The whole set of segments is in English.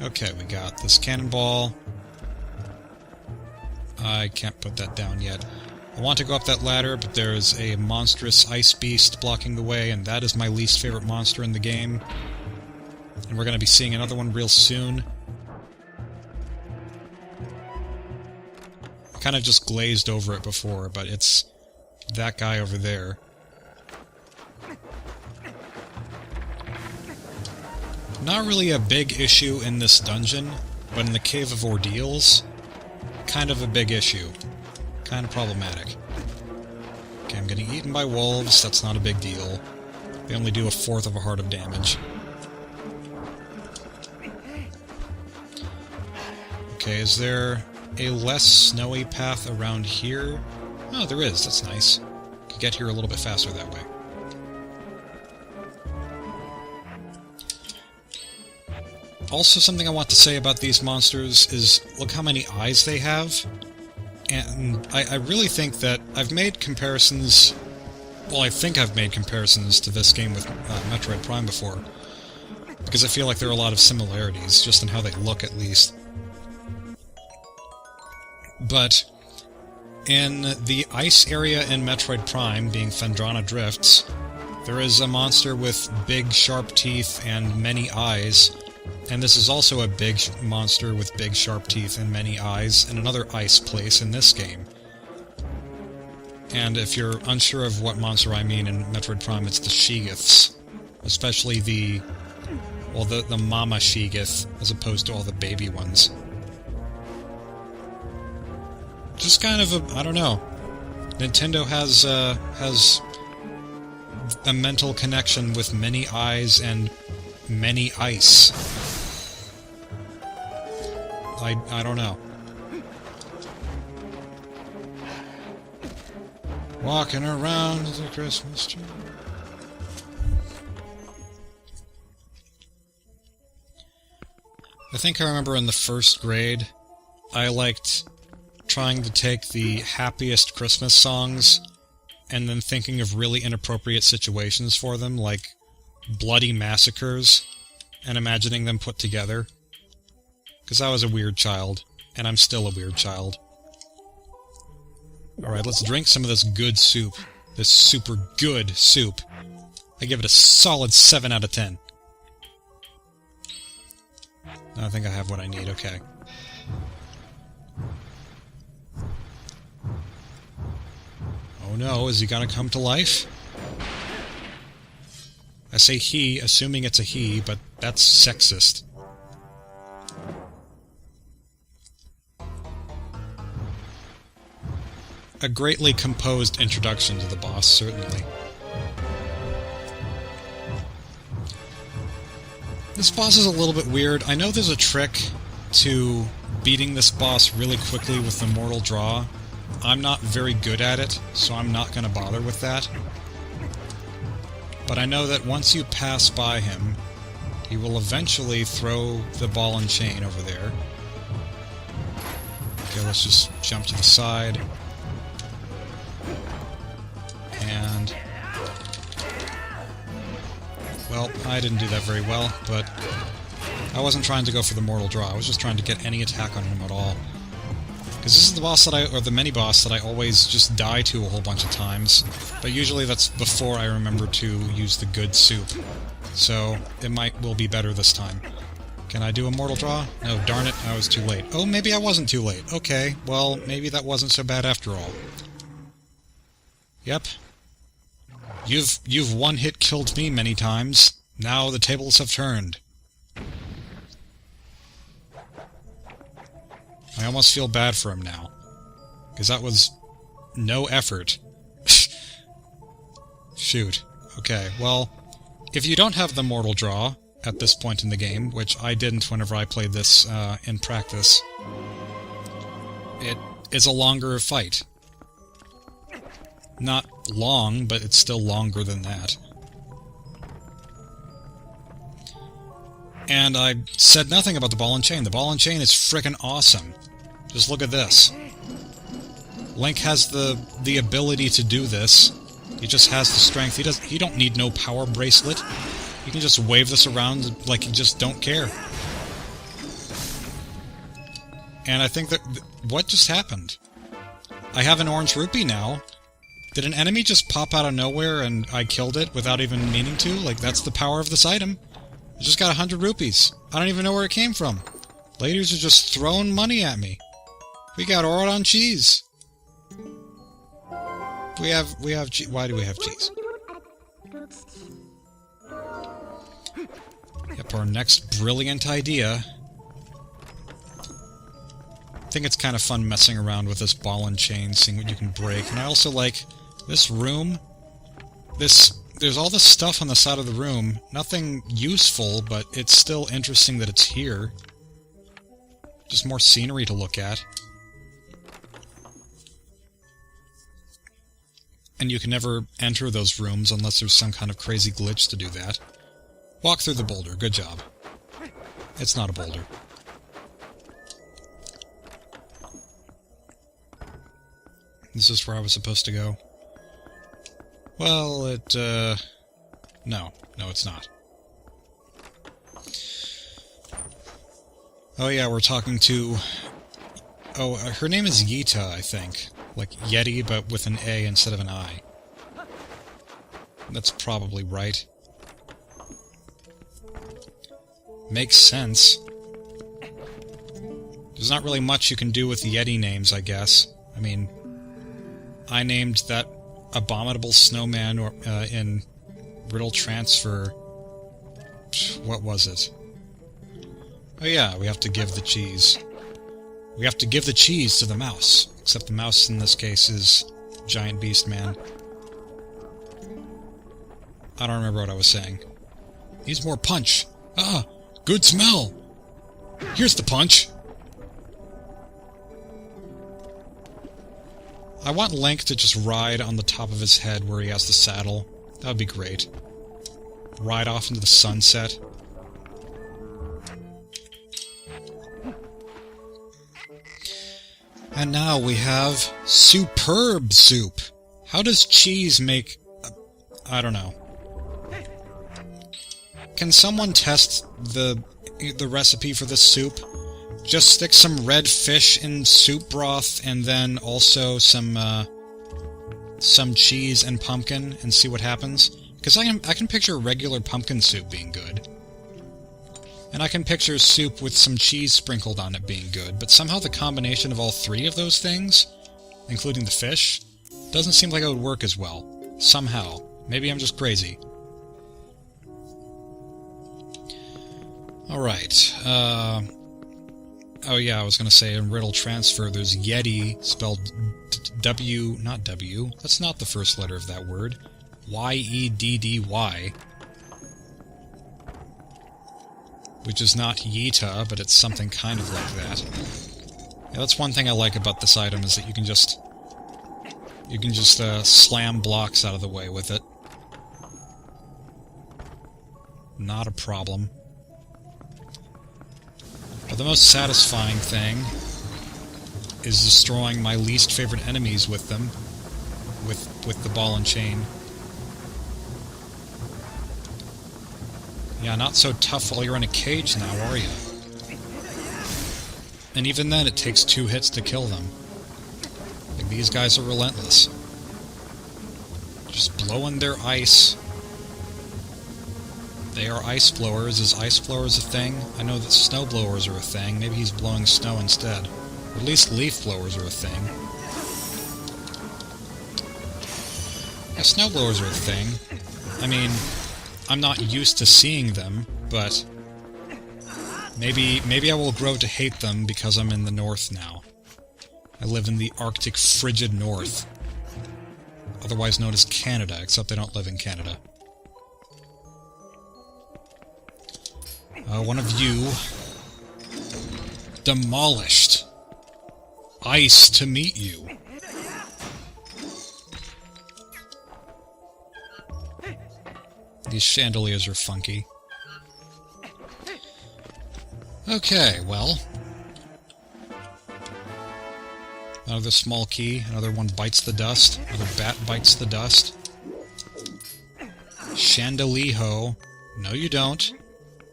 Okay, we got this cannonball. I can't put that down yet. I want to go up that ladder, but there's a monstrous ice beast blocking the way, and that is my least favorite monster in the game. And we're going to be seeing another one real soon. I kind of just glazed over it before, but it's that guy over there. Not really a big issue in this dungeon, but in the Cave of Ordeals, kind of a big issue. Kind of problematic. Okay, I'm getting eaten by wolves, that's not a big deal. They only do 1/4 of a heart of damage. Okay, is there a less snowy path around here? Oh, there is, that's nice. Could get here a little bit faster that way. Also, something I want to say about these monsters is, look how many eyes they have. And I really think that I've made comparisons... Well, I think I've made comparisons to this game with Metroid Prime before. Because I feel like there are a lot of similarities, just in how they look at least. But in the ice area in Metroid Prime, being Phendrana Drifts, there is a monster with big sharp teeth and many eyes. And this is also a big monster with big sharp teeth and many eyes in another ice place in this game. And if you're unsure of what monster I mean in Metroid Prime, it's the Sheegiths. Especially the Mama Sheegith, as opposed to all the baby ones. Just kind of a, I don't know. Nintendo has a mental connection with many eyes and many ice. I don't know. Walking around the Christmas tree. I think I remember in the first grade, I liked trying to take the happiest Christmas songs and then thinking of really inappropriate situations for them, like bloody massacres, and imagining them put together. Because I was a weird child, and I'm still a weird child. Alright, let's drink some of this good soup. This super good soup. I give it a solid 7 out of 10. I think I have what I need, okay. Oh no, is he gonna come to life? I say he, assuming it's a he, but that's sexist. A greatly composed introduction to the boss, certainly. This boss is a little bit weird. I know there's a trick to beating this boss really quickly with the Mortal Draw. I'm not very good at it, so I'm not going to bother with that. But I know that once you pass by him, he will eventually throw the ball and chain over there. Okay, let's just jump to the side. And... well, I didn't do that very well, but I wasn't trying to go for the Mortal Draw. I was just trying to get any attack on him at all. Because this is the boss that or the mini-boss that I always just die to a whole bunch of times. But usually that's before I remember to use the good soup. So, it will be better this time. Can I do a Mortal Draw? No, darn it, I was too late. Oh, maybe I wasn't too late. Okay, well, maybe that wasn't so bad after all. Yep. You've one-hit killed me many times. Now the tables have turned. I almost feel bad for him now. Because that was no effort. Shoot. Okay, well, if you don't have the Mortal Draw at this point in the game, which I didn't whenever I played this in practice, it is a longer fight. Not long, but it's still longer than that. And I said nothing about the ball and chain. The ball and chain is frickin' awesome. Just look at this. Link has the ability to do this. He just has the strength. He don't need no power bracelet. He can just wave this around like he just don't care. And I think that... what just happened? I have an orange rupee now. Did an enemy just pop out of nowhere and I killed it without even meaning to? Like, that's the power of this item. I just got 100 rupees. I don't even know where it came from. Ladies are just throwing money at me. We got Orodon cheese. We have why do we have cheese? Yep, our next brilliant idea. I think it's kind of fun messing around with this ball and chain, seeing what you can break. And I also like this room. There's all this stuff on the side of the room. Nothing useful, but it's still interesting that it's here. Just more scenery to look at. And you can never enter those rooms unless there's some kind of crazy glitch to do that. Walk through the boulder. Good job. It's not a boulder. Is this where I was supposed to go? Well, no. No, it's not. Oh yeah, we're talking to... oh, her name is Yita, I think. Like Yeti, but with an A instead of an I. That's probably right. Makes sense. There's not really much you can do with the Yeti names, I guess. I mean, I named that abominable snowman in Riddle Transfer... what was it? Oh yeah, we have to give the cheese. We have to give the cheese to the mouse. Except the mouse in this case is Giant Beast Man. I don't remember what I was saying. Needs more punch. Ah! Good smell! Here's the punch! I want Link to just ride on the top of his head where he has the saddle. That would be great. Ride off into the sunset. And now we have superb soup. How does cheese make... I don't know. Can someone test the recipe for this soup? Just stick some red fish in soup broth and then also some cheese and pumpkin and see what happens. Because I can picture regular pumpkin soup being good. And I can picture soup with some cheese sprinkled on it being good, but somehow the combination of all three of those things, including the fish, doesn't seem like it would work as well. Somehow. Maybe I'm just crazy. Alright, oh yeah, I was gonna say in Riddle Transfer there's Yeti, spelled W, not W, that's not the first letter of that word. Y-E-D-D-Y. Which is not Yita, but it's something kind of like that. Yeah, that's one thing I like about this item, is that you can just slam blocks out of the way with it. Not a problem. But the most satisfying thing is destroying my least favorite enemies with them. With the ball and chain. Yeah, not so tough while you're in a cage now, are you? And even then, it takes 2 hits to kill them. Like, these guys are relentless. Just blowing their ice. They are ice blowers. Is ice blowers a thing? I know that snow blowers are a thing. Maybe he's blowing snow instead. Or at least leaf blowers are a thing. Yeah, snow blowers are a thing. I mean... I'm not used to seeing them, but maybe I will grow to hate them because I'm in the north now. I live in the Arctic frigid north. Otherwise known as Canada, except I don't live in Canada. One of you... demolished. Ice to meet you. These chandeliers are funky. Okay, well. Another small key, another one bites the dust, another bat bites the dust. Chandelier. No, you don't.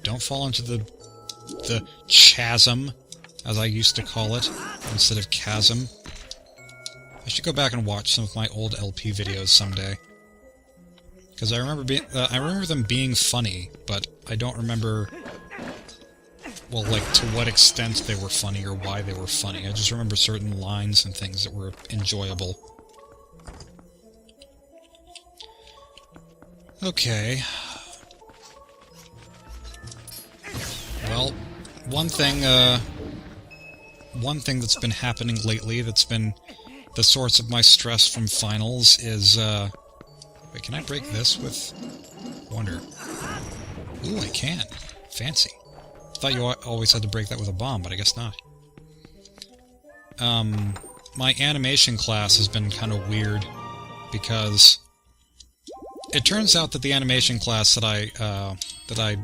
Don't fall into the chasm. as I used to call it, instead of chasm. I should go back and watch some of my old LP videos someday. Because I remember them being funny, but I don't remember, well, like, to what extent they were funny or why they were funny. I just remember certain lines and things that were enjoyable. Okay. Well, one thing that's been happening lately that's been the source of my stress from finals is, wait, can I break this with Wonder? Ooh, I can. Fancy. I thought you always had to break that with a bomb, but I guess not. My animation class has been kind of weird, because it turns out that the animation class that I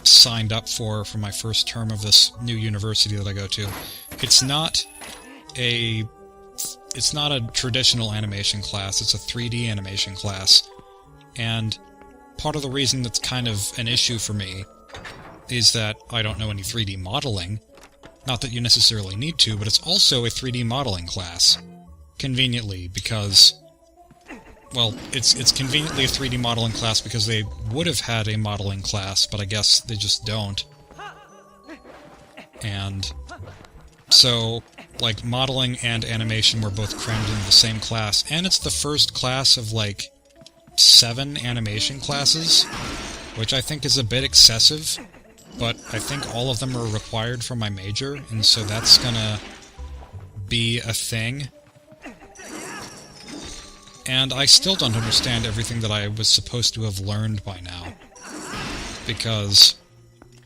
signed up for my first term of this new university that I go to, it's not a traditional animation class, it's a 3D animation class. And part of the reason that's kind of an issue for me is that I don't know any 3D modeling. Not that you necessarily need to, but it's also a 3D modeling class. Conveniently, because, well, it's conveniently a 3D modeling class because they would have had a modeling class, but I guess they just don't. And so, like, modeling and animation were both crammed into the same class, and it's the first class of, like, 7 animation classes, which I think is a bit excessive, but I think all of them are required for my major, and so that's gonna be a thing. And I still don't understand everything that I was supposed to have learned by now, because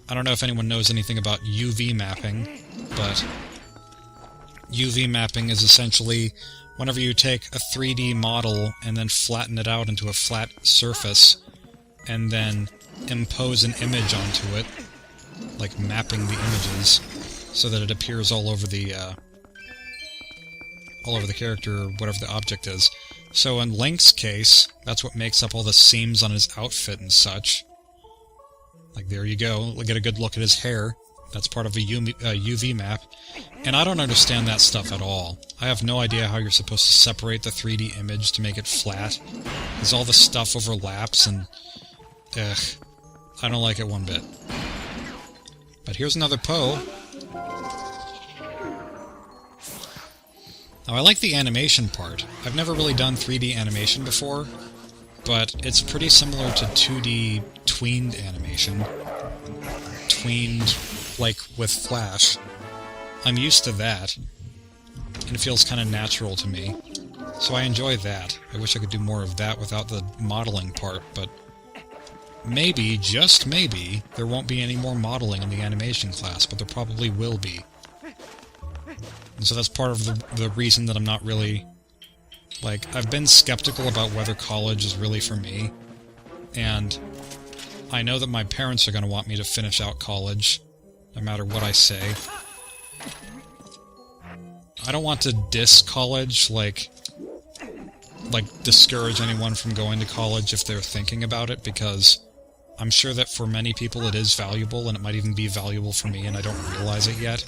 I don't know if anyone knows anything about UV mapping, but UV mapping is essentially whenever you take a 3D model and then flatten it out into a flat surface, and then impose an image onto it, like mapping the images, so that it appears all over the character or whatever the object is. So in Link's case, that's what makes up all the seams on his outfit and such. Like, there you go, get a good look at his hair. That's part of a UV map. And I don't understand that stuff at all. I have no idea how you're supposed to separate the 3D image to make it flat, because all the stuff overlaps, and ugh, I don't like it one bit. But here's another Poe. Now, I like the animation part. I've never really done 3D animation before, but it's pretty similar to 2D tweened animation. Tweened, like, with Flash. I'm used to that, and it feels kind of natural to me. So I enjoy that. I wish I could do more of that without the modeling part, but maybe, just maybe, there won't be any more modeling in the animation class, but there probably will be. And so that's part of the reason that I'm not really... Like, I've been skeptical about whether college is really for me, and I know that my parents are going to want me to finish out college, no matter what I say. I don't want to diss college, like discourage anyone from going to college if they're thinking about it, because I'm sure that for many people it is valuable, and it might even be valuable for me, and I don't realize it yet.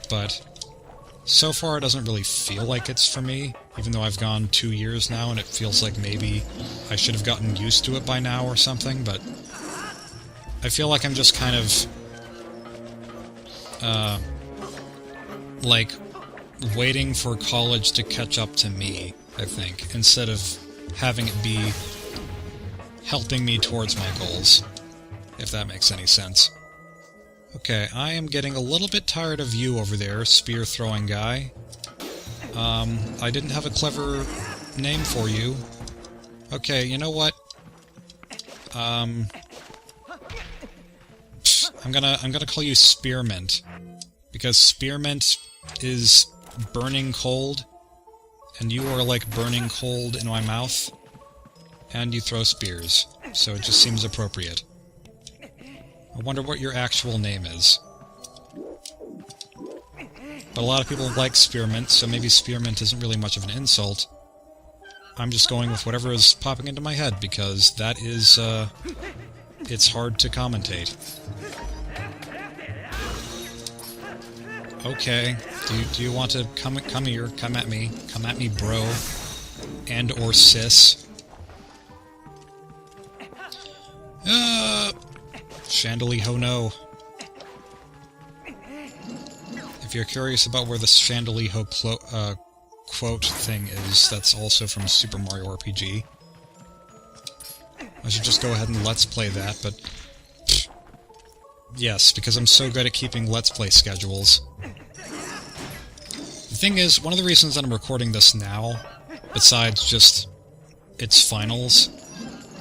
But so far it doesn't really feel like it's for me, even though I've gone 2 years now, and it feels like maybe I should have gotten used to it by now or something, but I feel like I'm just kind of like, waiting for college to catch up to me, I think, instead of having it be helping me towards my goals, if that makes any sense. Okay, I am getting a little bit tired of you over there, spear-throwing guy. I didn't have a clever name for you. Okay, you know what? I'm gonna call you Spearmint, because Spearmint is burning cold, and you are like burning cold in my mouth, and you throw spears, so it just seems appropriate. I wonder what your actual name is. But a lot of people like Spearmint, so maybe Spearmint isn't really much of an insult. I'm just going with whatever is popping into my head, because that is, it's hard to commentate. Okay. Do you want to come here? Come at me. Come at me, bro. And or sis. Chandelier, ho no. If you're curious about where the Chandelier ho quote thing is, that's also from Super Mario RPG. I should just go ahead and Let's Play that, but... Pfft. Yes, because I'm so good at keeping Let's Play schedules. The thing is, one of the reasons that I'm recording this now, besides just its finals,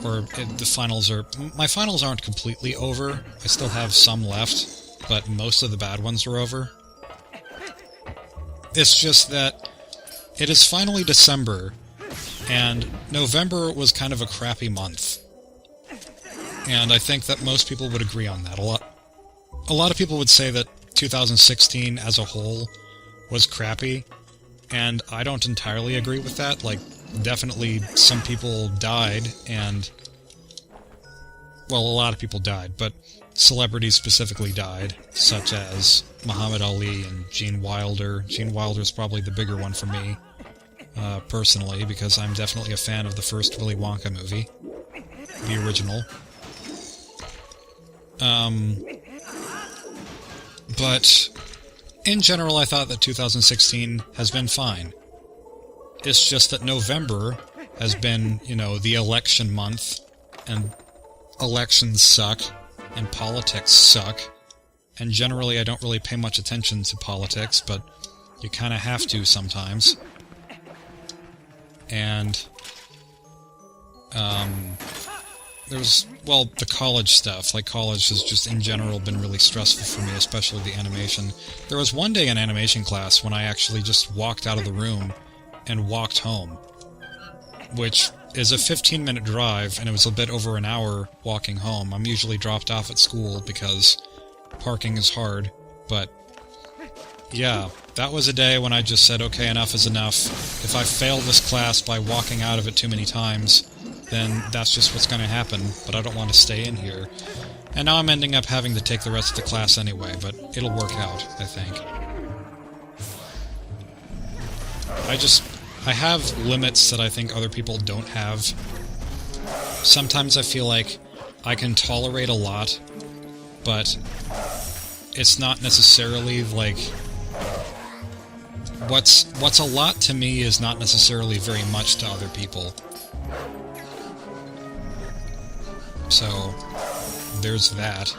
or the finals are... My finals aren't completely over. I still have some left, but most of the bad ones are over. It's just that it is finally December, and November was kind of a crappy month. And I think that most people would agree on that. A lot of people would say that 2016 as a whole was crappy, and I don't entirely agree with that. Like, definitely some people died, and... Well, a lot of people died, but celebrities specifically died, such as Muhammad Ali and Gene Wilder. Gene Wilder's probably the bigger one for me, personally, because I'm definitely a fan of the first Willy Wonka movie. The original. But in general, I thought that 2016 has been fine. It's just that November has been, you know, the election month, and elections suck, and politics suck, and generally I don't really pay much attention to politics, but you kind of have to sometimes. And, there's, well, the college stuff. Like, college has just, in general, been really stressful for me, especially the animation. There was one day in animation class when I actually just walked out of the room and walked home, which is a 15-minute drive, and it was a bit over an hour walking home. I'm usually dropped off at school because parking is hard, but yeah, that was a day when I just said, okay, enough is enough. If I fail this class by walking out of it too many times, then that's just what's going to happen, but I don't want to stay in here. And now I'm ending up having to take the rest of the class anyway, but it'll work out, I think. I have limits that I think other people don't have. Sometimes I feel like I can tolerate a lot, but it's not necessarily, like... What's a lot to me is not necessarily very much to other people. So, there's that.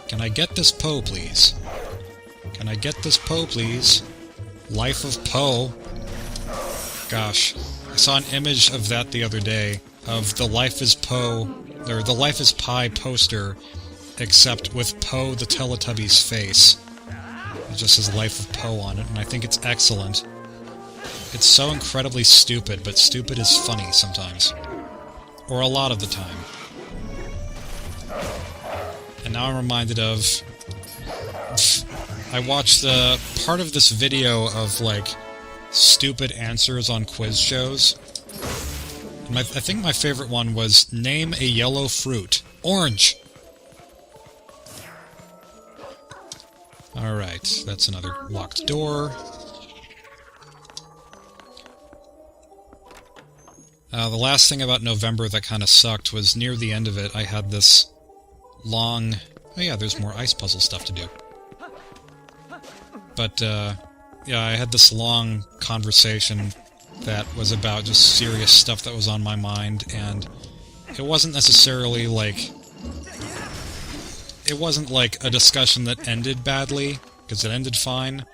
Can I get this Poe, please? Can I get this Poe, please? Life of Poe. Gosh, I saw an image of that the other day, of the Life is Poe, or the Life is Pi poster, except with Poe the Teletubby's face. It just says Life of Poe on it, and I think it's excellent. It's so incredibly stupid, but stupid is funny sometimes. Or a lot of the time. And now I'm reminded of... I watched part of this video of, like, stupid answers on quiz shows. And I think my favorite one was, name a yellow fruit. Orange! Alright, that's another locked door. The last thing about November that kind of sucked was near the end of it, I had this long... Oh yeah, there's more ice puzzle stuff to do. But, yeah, I had this long conversation that was about just serious stuff that was on my mind, and it wasn't necessarily, like... It wasn't, like, a discussion that ended badly, because it ended fine,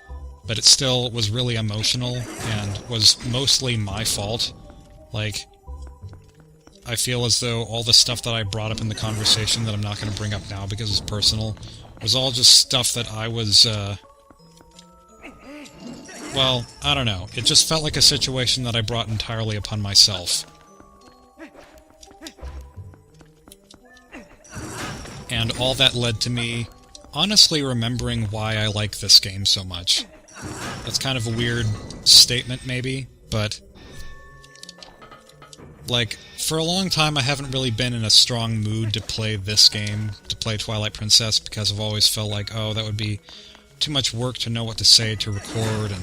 but it still was really emotional, and was mostly my fault. Like, I feel as though all the stuff that I brought up in the conversation that I'm not going to bring up now because it's personal, was all just stuff that I was, well, I don't know. It just felt like a situation that I brought entirely upon myself. And all that led to me honestly remembering why I like this game so much. That's kind of a weird statement, maybe, but... Like, for a long time I haven't really been in a strong mood to play this game, to play Twilight Princess, because I've always felt like, oh, that would be too much work to know what to say to record, and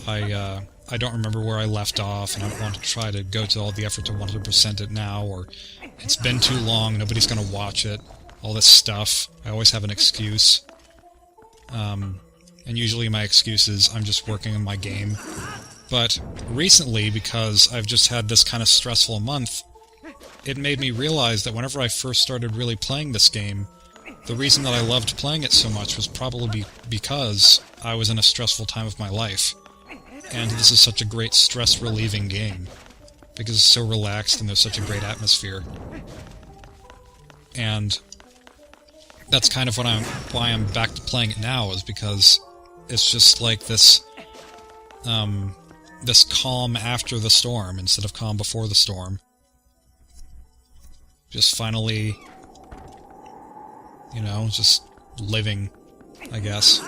I don't remember where I left off, and I don't want to try to go to all the effort to 100% it now, or it's been too long, nobody's gonna watch it, all this stuff. I always have an excuse. And usually my excuse is I'm just working on my game. But recently, because I've just had this kind of stressful month, it made me realize that whenever I first started really playing this game, the reason that I loved playing it so much was probably because I was in a stressful time of my life. And this is such a great stress-relieving game, because it's so relaxed and there's such a great atmosphere. And that's kind of why I'm back to playing it now, is because it's just like this, this calm after the storm instead of calm before the storm. Just finally, you know, just living, I guess.